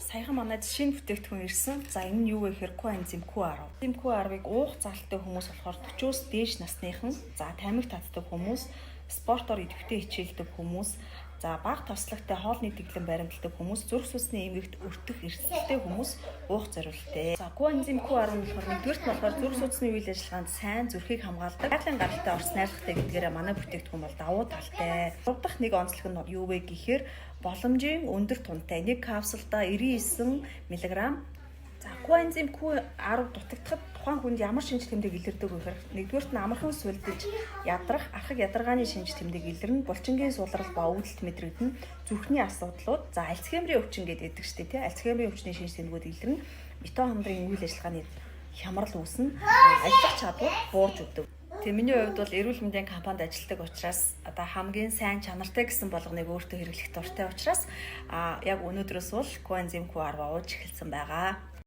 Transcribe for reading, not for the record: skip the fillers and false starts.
Саяхан манайд шинэ бүтээгдэхүүн ирсэн. За энэ нь юу вэ гэхээр коэнзим Q10. Энзим Q10-ыг уух залттай хүмүүс болохоор 40-оос дээш насныхан, за тамхи татдаг хүмүүс, спортоор идэвхтэй хичээлдэг хүмүүс, за бага тослагтай хоолны дэглэм баримталдаг хүмүүс, зүрх судасны эмгэгт өртөх эрсдэлтэй хүмүүс уух зориултээ. За коэнзим Q10 нь болохоор нэгдүгürt нь болохоор зүрх судасны үйл ажиллагаанд сайн зүрхийг хамгаалдаг. Байгалийн гаралтай орс найрлагатай гэдгээрээ манай бүтээгдэхүүн бол давуу талтай. Гурав дахь нэг онцлог нь юу вэ гэхээр боломжийн өндөр тунтай. Нэг капсулда 99 мг. За коэнзим Q10 дутагдахад тухайн хүнд ямар шинж тэмдэг илэрдэг вэ гэхээр нэгдүгürt нь амархан сүлдэж ядрах, архаг ядаргааны шинж тэмдэг илэрнэ, булчингийн сулрал ба өвдөлт мэдрэгдэнэ, зүрхний асуудлууд, за Альцгеймерийн өвчин гэдэг шүү дээ, тий. Альцгеймерийн өвчний шинж тэмдгүүд илэрнэ, митохондрийн үйл ажиллагааны хямрал үүснэ, ажиллах чадвар буурж өгдөг. Тэгээ миний хувьд бол эрүүл мэндийн компанид ажилладаг учраас одоо хамгийн сайн чанартай гэсэн болгоныг өөртөө хэрэглэх дуртай учраас яг өнөөдрөөс бол коэнзим Q10 ууж эхэлсэн байгаа.